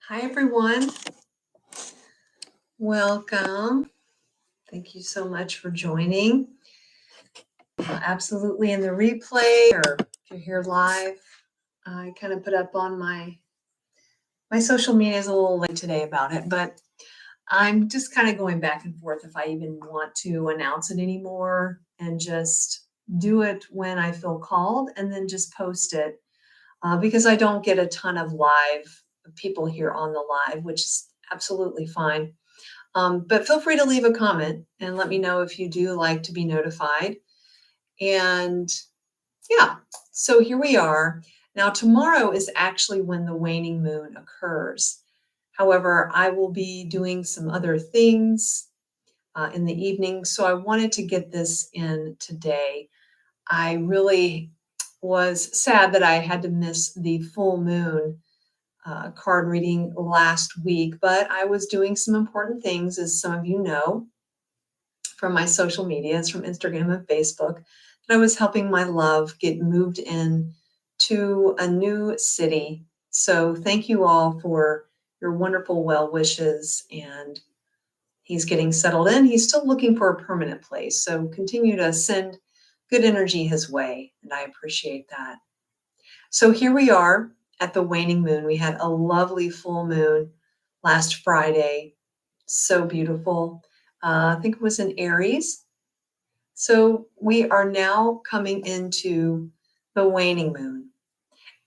Hi, everyone. Welcome. Thank you so much for joining. Absolutely in the replay, or if you're here live, I kind of put up on my social media is a little late today about it, but I'm just kind of going back and forth if I even want to announce it anymore and just do it when I feel called and then just post it because I don't get a ton of live people here on the live, which is absolutely fine. But feel free to leave a comment and let me know if you do like to be notified. And yeah, so here we are. Now, tomorrow is actually when the waning moon occurs. However, I will be doing some other things in the evening. So I wanted to get this in today. I really was sad that I had to miss the full moon card reading last week, but I was doing some important things, as some of you know, from my social medias, from Instagram and Facebook, that I was helping my love get moved in to a new city. So thank you all for your wonderful well wishes. And he's getting settled in. He's still looking for a permanent place. So continue to send good energy his way. And I appreciate that. So here we are at the waning moon. We had a lovely full moon last Friday. So beautiful. I think it was in Aries. So we are now coming into the waning moon.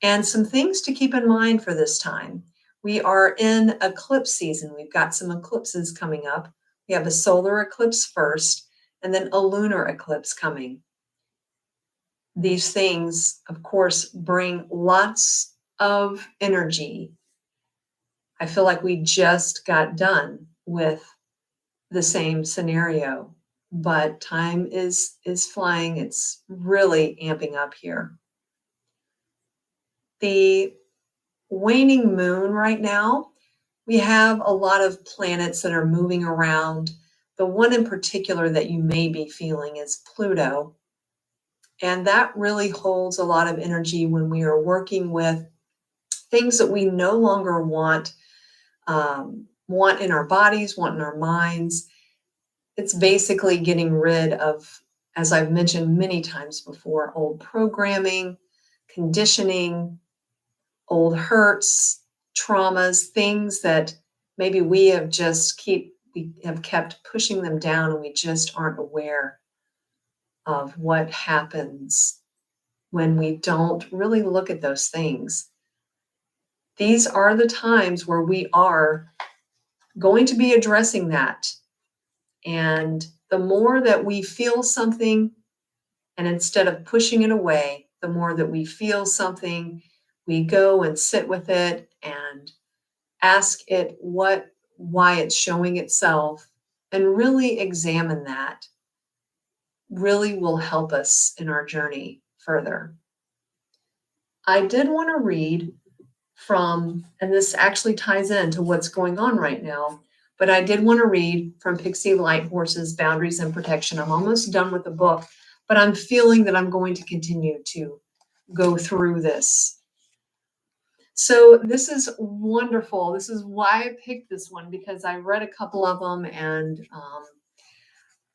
And some things to keep in mind for this time. We are in eclipse season. We've got some eclipses coming up. We have a solar eclipse first, and then a lunar eclipse coming. These things, of course, bring lots of energy. I feel like we just got done with the same scenario, but time is flying. It's really amping up here. The waning moon right now, we have a lot of planets that are moving around. The one in particular that you may be feeling is Pluto. And that really holds a lot of energy when we are working with things that we no longer want in our bodies, want in our minds. It's basically getting rid of, as I've mentioned many times before, old programming, conditioning, old hurts, traumas, things that maybe we have kept pushing them down, and we just aren't aware of what happens when we don't really look at those things. These are the times where we are going to be addressing that. And the more that we feel something, and instead of pushing it away, the more that we feel something, we go and sit with it and ask it why it's showing itself, and really examine that. Really will help us in our journey further. I did want to read from, and this actually ties into what's going on right now, but I did want to read from Pixie Lighthorse's Boundaries and Protection. I'm almost done with the book, but I'm feeling that I'm going to continue to go through this. So this is wonderful. This is why I picked this one, because I read a couple of them and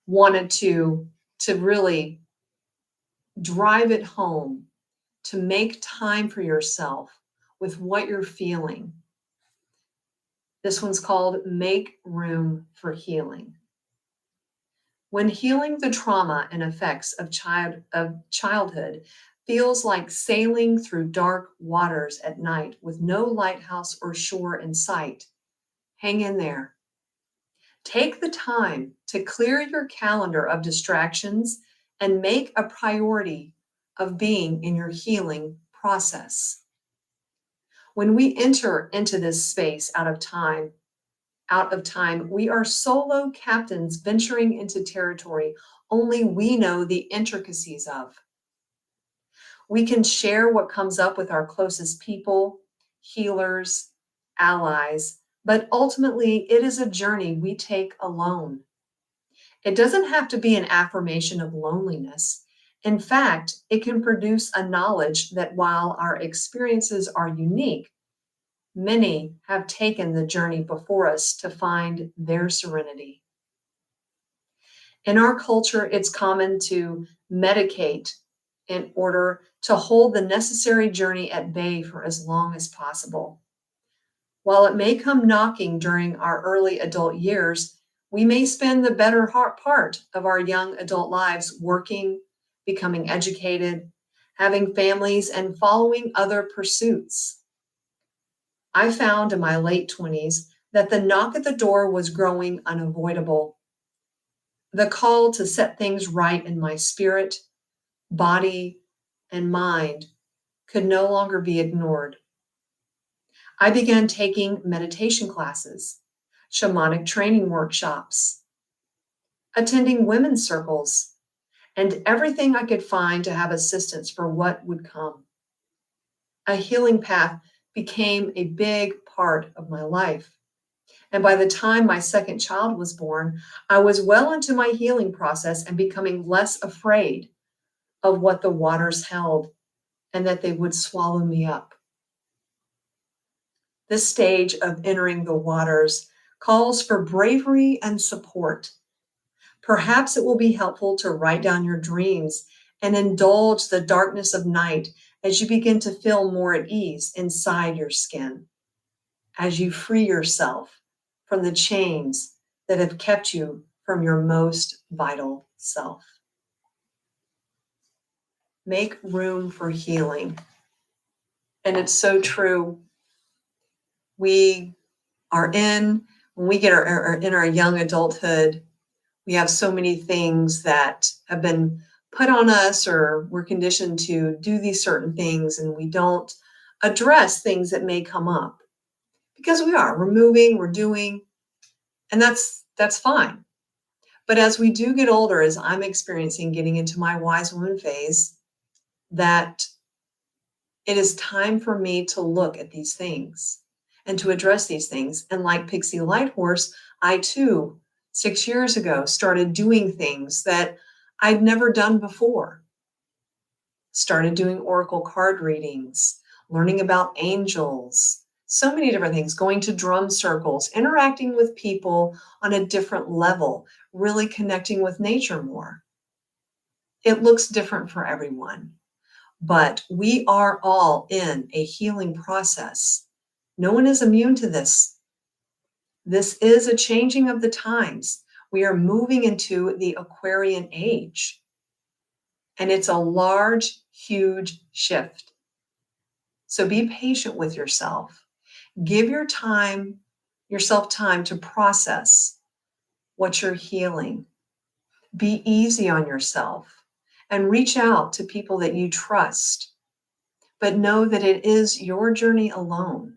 wanted to really drive it home, to make time for yourself with what you're feeling. This one's called Make Room for Healing. When healing the trauma and effects of childhood feels like sailing through dark waters at night with no lighthouse or shore in sight, hang in there. Take the time to clear your calendar of distractions and make a priority of being in your healing process. When we enter into this space out of time, we are solo captains venturing into territory only we know the intricacies of. We can share what comes up with our closest people, healers, allies, but ultimately it is a journey we take alone. It doesn't have to be an affirmation of loneliness. In fact, it can produce a knowledge that while our experiences are unique, Many have taken the journey before us to find their serenity. In our culture, it's common to medicate in order to hold the necessary journey at bay for as long as possible. While it may come knocking during our early adult years, we may spend the better part of our young adult lives working, becoming educated, having families, and following other pursuits. I found in my late 20s that the knock at the door was growing unavoidable. The call to set things right in my spirit, body, and mind could no longer be ignored. I began taking meditation classes, shamanic training workshops, attending women's circles, and everything I could find to have assistance for what would come. A healing path became a big part of my life. And by the time my second child was born, I was well into my healing process and becoming less afraid of what the waters held and that they would swallow me up. This stage of entering the waters calls for bravery and support. Perhaps it will be helpful to write down your dreams and indulge the darkness of night as you begin to feel more at ease inside your skin, as you free yourself from the chains that have kept you from your most vital self. Make room for healing. And it's so true. We are when we get in our young adulthood, we have so many things that have been put on us, or we're conditioned to do these certain things, and we don't address things that may come up because we're moving, we're doing, and that's fine. But as we do get older, as I'm experiencing getting into my wise woman phase, that it is time for me to look at these things and to address these things. And like Pixie Lighthorse, I too, 6 years ago, started doing things that I'd never done before. Started doing oracle card readings, learning about angels, so many different things, going to drum circles, interacting with people on a different level, really connecting with nature more. It looks different for everyone, but we are all in a healing process. No one is immune to this. This is a changing of the times. We are moving into the Aquarian age, and it's a large, huge shift. So be patient with yourself. Give yourself time to process what you're healing. Be easy on yourself and reach out to people that you trust, but know that it is your journey alone.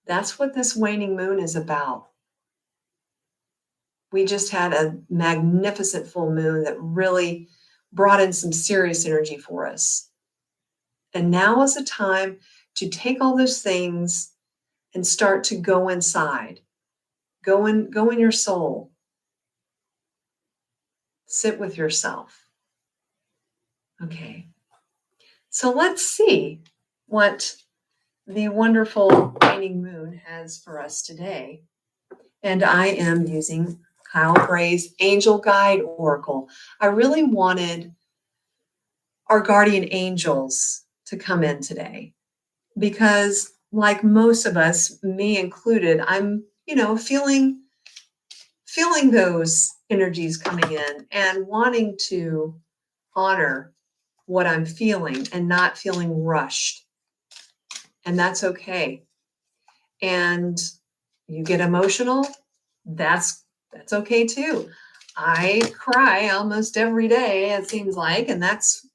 That's what this waning moon is about. We just had a magnificent full moon that really brought in some serious energy for us. And now is the time to take all those things and start to go inside. Go in your soul. Sit with yourself. Okay. So let's see what the wonderful waning moon has for us today. And I am using Kyle Gray's Angel Guide Oracle. I really wanted our guardian angels to come in today because, like most of us, me included, I'm, feeling those energies coming in and wanting to honor what I'm feeling and not feeling rushed. And that's okay. And you get emotional, that's okay too. I cry almost every day, it seems like, and that's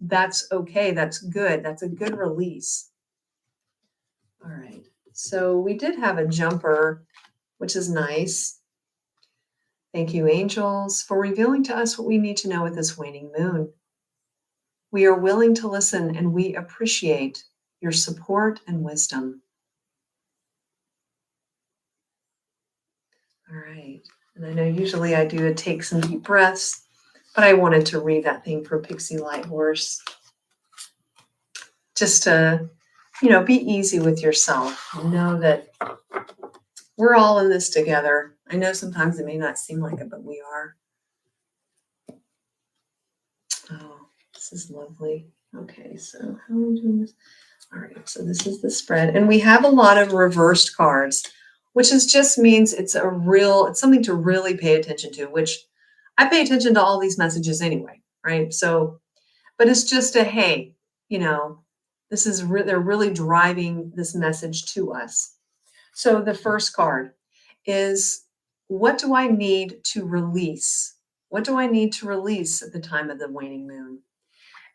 okay. That's good. That's a good release. All right. So we did have a jumper, which is nice. Thank you, angels, for revealing to us what we need to know with this waning moon. We are willing to listen, and we appreciate your support and wisdom. All right. And I know usually I do take some deep breaths, but I wanted to read that thing for Pixie Lighthorse just to be easy with yourself. Know that we're all in this together. I know sometimes it may not seem like it, but we are. Oh, this is lovely. Okay, so how are we doing this? All right, so this is the spread. And we have a lot of reversed cards, which just means it's something to really pay attention to, which I pay attention to all these messages anyway, right? So, but it's just hey, they're really driving this message to us. So the first card is, what do I need to release? What do I need to release at the time of the waning moon?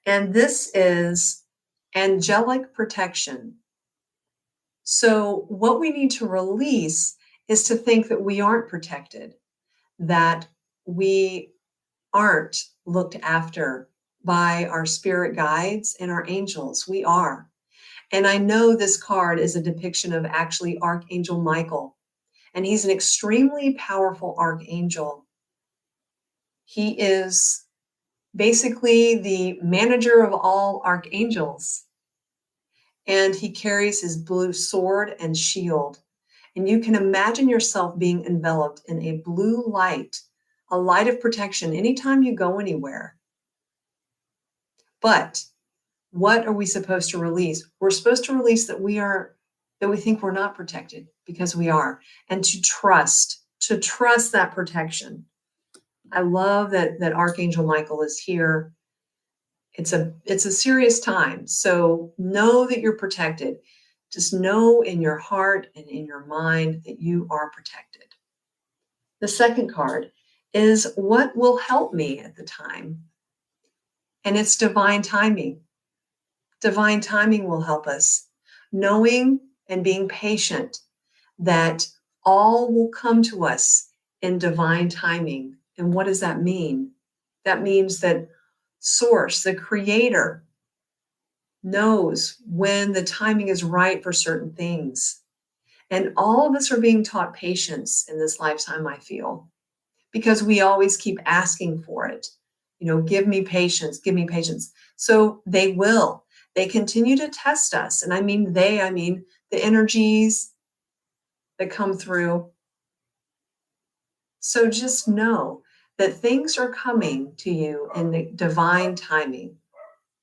And this is angelic protection. So what we need to release is to think that we aren't protected, that we aren't looked after by our spirit guides and our angels. We are. And I know this card is a depiction of actually Archangel Michael, and he's an extremely powerful archangel. He is basically the manager of all archangels, and he carries his blue sword and shield. And you can imagine yourself being enveloped in a blue light, a light of protection anytime you go anywhere. But what are we supposed to release? We're supposed to release that we think we're not protected, because we are, and to trust that protection. I love that Archangel Michael is here. It's a serious time. So know that you're protected. Just know in your heart and in your mind that you are protected. The second card is, what will help me at the time? And it's divine timing. Divine timing will help us, knowing and being patient that all will come to us in divine timing. And what does that mean? That means that Source, the Creator, knows when the timing is right for certain things. And all of us are being taught patience in this lifetime, I feel, because we always keep asking for it. Give me patience, give me patience. So they will. They continue to test us. And I mean the energies that come through. So just know that things are coming to you in the divine timing,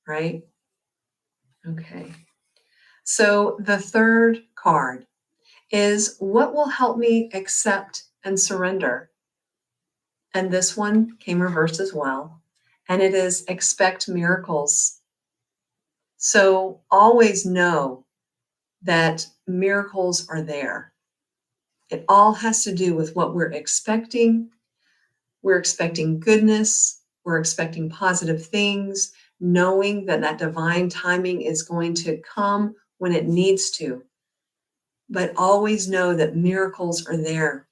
right? Okay. So the third card is, what will help me accept and surrender? And this one came reversed as well. And it is, expect miracles. So always know that miracles are there. It all has to do with what we're expecting. We're expecting goodness. We're expecting positive things, knowing that divine timing is going to come when it needs to. But always know that miracles are there.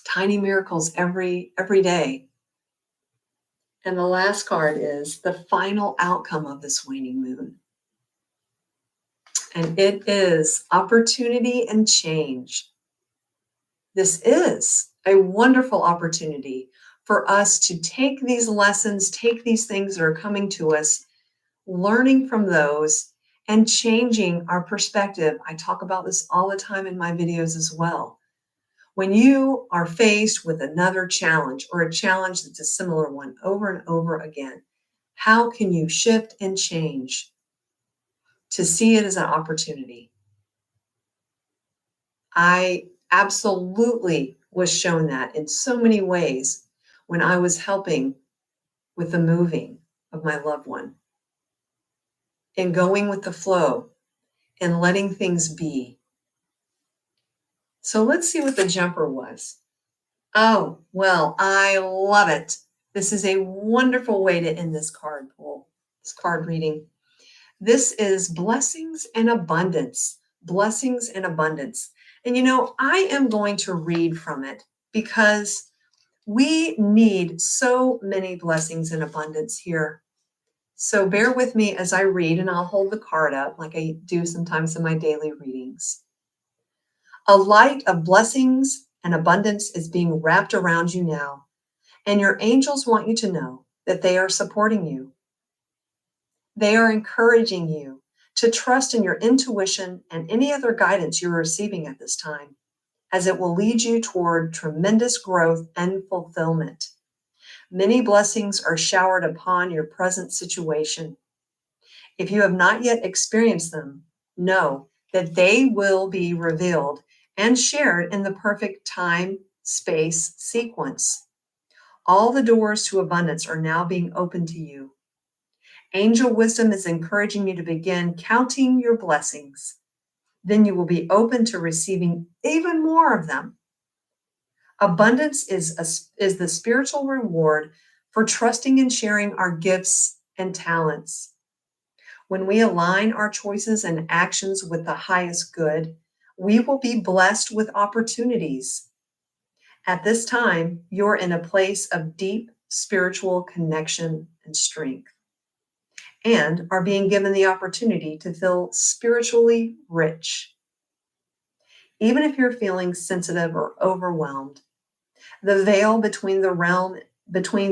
Tiny miracles every day. And the last card is the final outcome of this waning moon. And it is opportunity and change. This is a wonderful opportunity for us to take these lessons, take these things that are coming to us, learning from those and changing our perspective. I talk about this all the time in my videos as well. When you are faced with another challenge, or a challenge that's a similar one over and over again, how can you shift and change to see it as an opportunity? I absolutely was shown that in so many ways when I was helping with the moving of my loved one, and going with the flow and letting things be. So let's see what the jumper was. Oh, well, I love it. This is a wonderful way to end this card pull, this card reading. This is blessings and abundance. Blessings and abundance. And I am going to read from it, because we need so many blessings and abundance here. So bear with me as I read, and I'll hold the card up like I do sometimes in my daily readings. A light of blessings and abundance is being wrapped around you now, and your angels want you to know that they are supporting you. They are encouraging you to trust in your intuition and any other guidance you're receiving at this time, as it will lead you toward tremendous growth and fulfillment. Many blessings are showered upon your present situation. If you have not yet experienced them, know that they will be revealed and shared in the perfect time, space, sequence. All the doors to abundance are now being opened to you. Angel wisdom is encouraging you to begin counting your blessings. Then you will be open to receiving even more of them. Abundance is the spiritual reward for trusting and sharing our gifts and talents. When we align our choices and actions with the highest good, we will be blessed with opportunities. At this time, you're in a place of deep spiritual connection and strength, and are being given the opportunity to feel spiritually rich. Even if you're feeling sensitive or overwhelmed, the veil between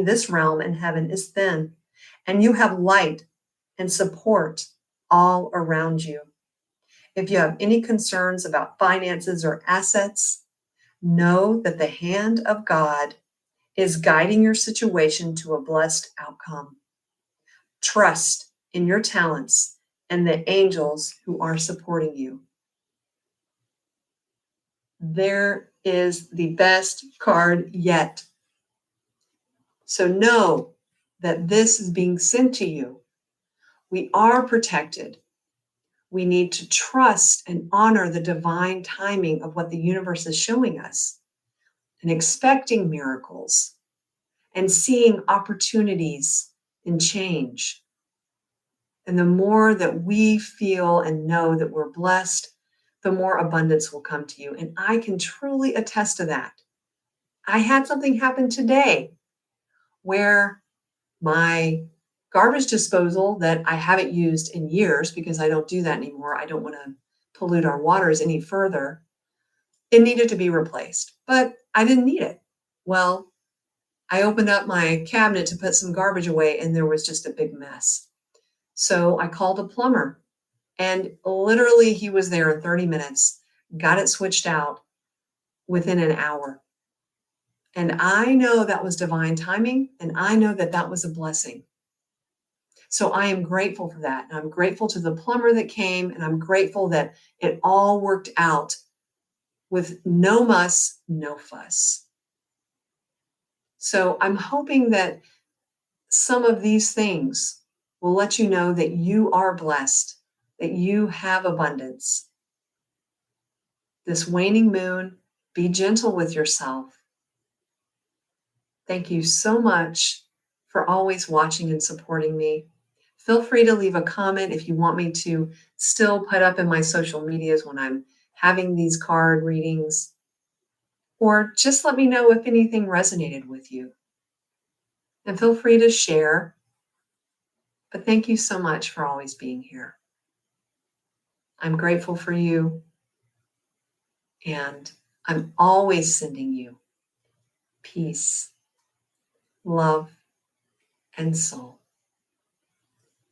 this realm and heaven is thin, and you have light and support all around you. If you have any concerns about finances or assets, know that the hand of God is guiding your situation to a blessed outcome. Trust in your talents and the angels who are supporting you. There is the best card yet. So know that this is being sent to you. We are protected. We need to trust and honor the divine timing of what the universe is showing us, and expecting miracles and seeing opportunities in change. And the more that we feel and know that we're blessed, the more abundance will come to you. And I can truly attest to that. I had something happen today where my garbage disposal that I haven't used in years, because I don't do that anymore, I don't want to pollute our waters any further, it needed to be replaced, but I didn't need it. Well, I opened up my cabinet to put some garbage away, and there was just a big mess. So I called a plumber, and literally he was there in 30 minutes, got it switched out within an hour. And I know that was divine timing, and I know that that was a blessing. So I am grateful for that. And I'm grateful to the plumber that came, and I'm grateful that it all worked out with no muss, no fuss. So I'm hoping that some of these things will let you know that you are blessed, that you have abundance. This waning moon, be gentle with yourself. Thank you so much for always watching and supporting me. Feel free to leave a comment if you want me to still put up in my social medias when I'm having these card readings, or just let me know if anything resonated with you. And feel free to share. But thank you so much for always being here. I'm grateful for you, and I'm always sending you peace, love, and soul.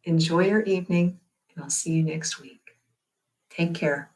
Enjoy your evening, and I'll see you next week. Take care.